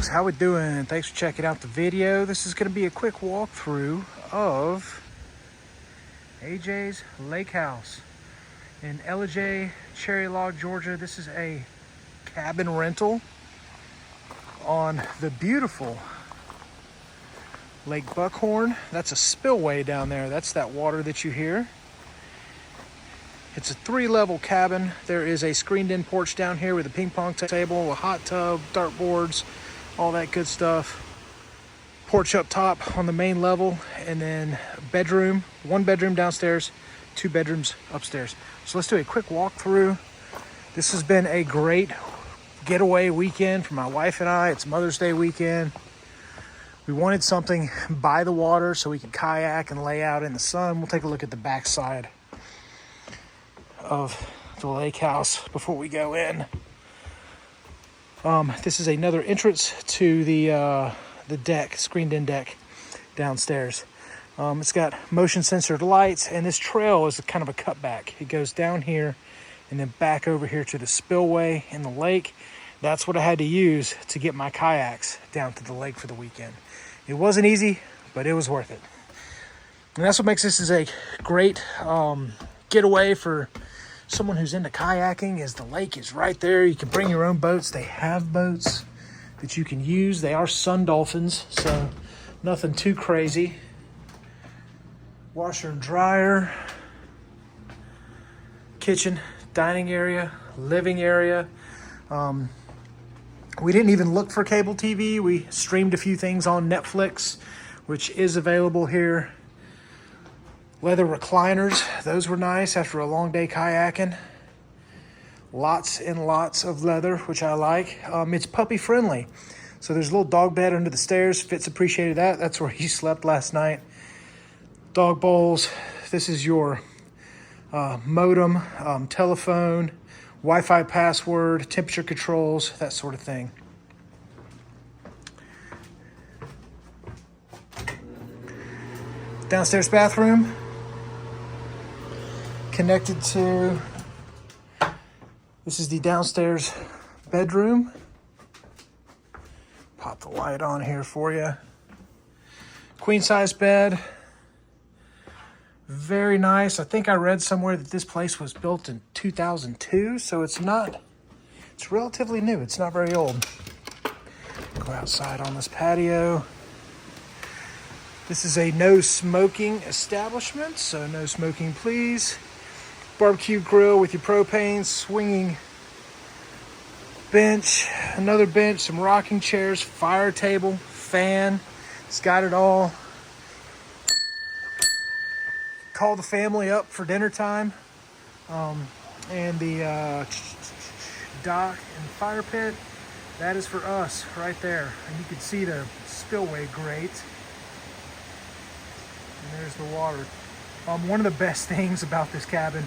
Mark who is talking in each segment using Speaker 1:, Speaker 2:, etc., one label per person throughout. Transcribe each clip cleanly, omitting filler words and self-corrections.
Speaker 1: folks, how we doing? Thanks for checking out the video. This is going to be a quick walkthrough of AJ's Lake House in Ellijay, Cherry Log, Georgia. This is a cabin rental on the beautiful Lake Buckhorn. That's a spillway down there. That's that water that you hear. It's a 3-level cabin. There is a screened-in porch down here with a ping pong table, a hot tub, dartboards, all that good stuff. Porch up top on the main level, and then bedroom, 1 bedroom downstairs, 2 bedrooms upstairs. So let's do a quick walkthrough. This has been a great getaway weekend for my wife and I. It's Mother's Day weekend. We wanted something by the water so we could kayak and lay out in the sun. We'll take a look at the backside of the lake house before we go in. This is another entrance to the deck, screened-in deck downstairs. It's got motion sensored lights, and this trail is kind of a cutback. It goes down here and then back over here to the spillway in the lake. That's what I had to use to get my kayaks down to the lake for the weekend. It wasn't easy, but it was worth it. And that's what makes this is a great getaway for someone who's into kayaking, is the lake is right there. You can bring your own boats. They have boats that you can use. They are Sun Dolphins, so nothing too crazy. Washer and dryer, kitchen, dining area, living area. We didn't even look for cable TV. We streamed a few things on Netflix, which is available here. Leather recliners, those were nice after a long day kayaking. Lots and lots of leather, which I like. It's puppy friendly. So there's a little dog bed under the stairs. Fitz appreciated that. That's where he slept last night. Dog bowls. This is your modem, telephone, Wi-Fi password, temperature controls, that sort of thing. Downstairs bathroom. Connected to, this is the downstairs bedroom. Pop the light on here for you. Queen size bed. Very nice. I think I read somewhere that this place was built in 2002, so it's relatively new. It's not very old. Go outside on this patio. This is a no smoking establishment, so no smoking please. Barbecue grill with your propane, swinging bench, another bench, some rocking chairs, fire table, fan. It's got it all. Call the family up for dinner time. And the dock and fire pit, that is for us right there. And you can see the spillway grate. And there's the water. One of the best things about this cabin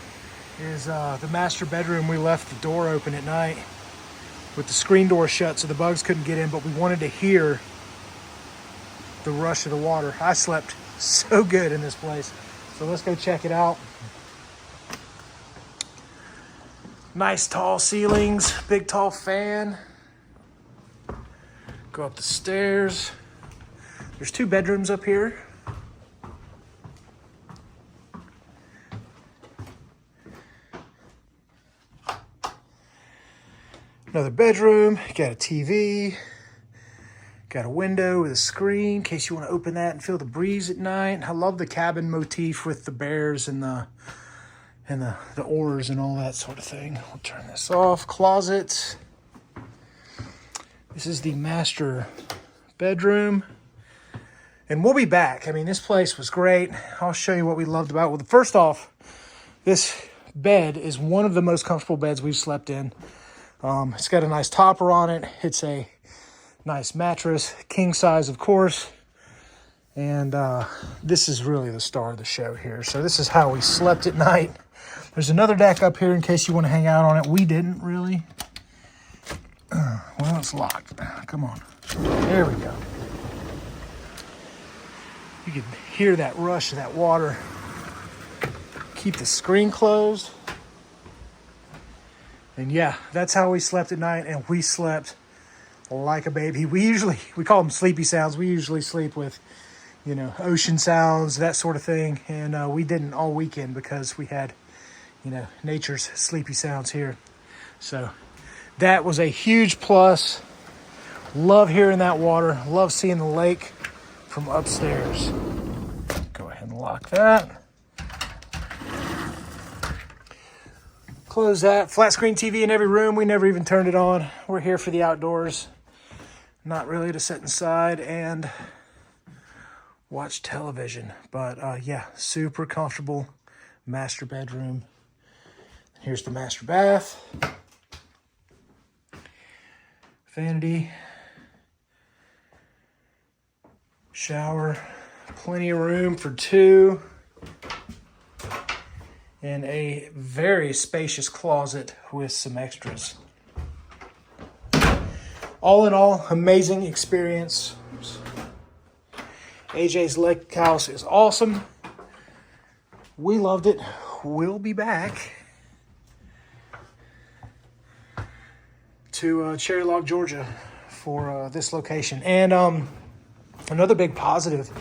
Speaker 1: is the master bedroom. We left the door open at night with the screen door shut so the bugs couldn't get in, but we wanted to hear the rush of the water. I slept so good in this place. So let's go check it out. Nice tall ceilings, big tall fan. Go up the stairs. There's 2 bedrooms up here. Another bedroom, got a TV, got a window with a screen in case you want to open that and feel the breeze at night. I love the cabin motif with the bears and the oars and all that sort of thing. We'll turn this off. Closet. This is the master bedroom. And we'll be back. I mean, this place was great. I'll show you what we loved about it. Well, first off, this bed is one of the most comfortable beds we've slept in. It's got a nice topper on it. It's a nice mattress, king size, of course. And this is really the star of the show here. So this is how we slept at night. There's another deck up here in case you want to hang out on it. We didn't really. Well, it's locked. Come on. There we go. You can hear that rush of that water. Keep the screen closed. And yeah, that's how we slept at night, and we slept like a baby. We call them sleepy sounds. We usually sleep with, you know, ocean sounds, that sort of thing. And we didn't all weekend because we had, you know, nature's sleepy sounds here. So that was a huge plus. Love hearing that water. Love seeing the lake from upstairs. Go ahead and lock that. Close that. Flat screen TV in every room. We never even turned it on. We're here for the outdoors. Not really to sit inside and watch television. But yeah, super comfortable master bedroom. Here's the master bath. Vanity. Shower. Plenty of room for two. And a very spacious closet with some extras. All in all, amazing experience. AJ's Lake House is awesome. We loved it. We'll be back to Cherry Log, Georgia for this location. And another big positive,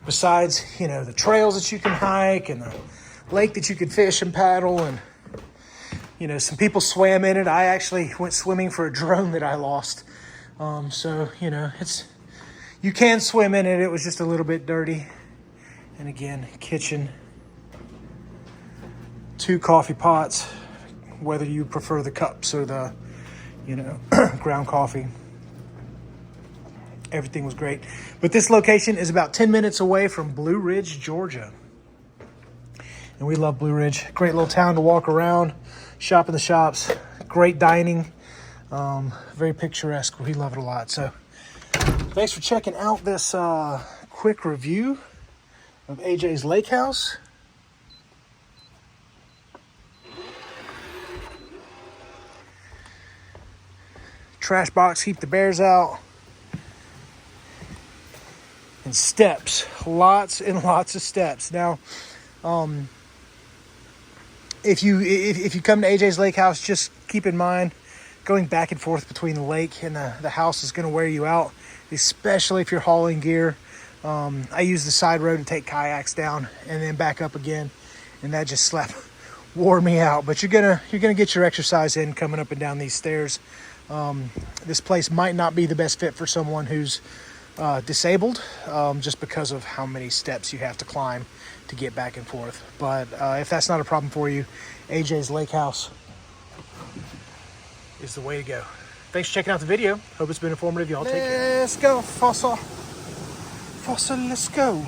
Speaker 1: besides, you know, the trails that you can hike and the lake that you could fish and paddle, and, you know, some people swam in it. I actually went swimming for a drone that I lost. So, you know, you can swim in it. It was just a little bit dirty. And again, kitchen, 2 coffee pots, whether you prefer the cups or the, you know, ground coffee. Everything was great. But this location is about 10 minutes away from Blue Ridge, Georgia. And we love Blue Ridge. Great little town to walk around, shop in the shops, great dining, very picturesque. We love it a lot. So thanks for checking out this quick review of AJ's Lake House. Trash box, keep the bears out. And steps, lots and lots of steps. Now, if you come to AJ's Lake House, just keep in mind going back and forth between the lake and the house is going to wear you out, especially if you're hauling gear. I use the side road to take kayaks down and then back up again, and that just wore me out. But you're gonna get your exercise in coming up and down these stairs. This place might not be the best fit for someone who's disabled, just because of how many steps you have to climb to get back and forth. But if that's not a problem for you, AJ's Lake House is the way to go. Thanks for checking out the video. Hope it's been informative. Y'all take care. Let's go, Fossil. Fossil, let's go.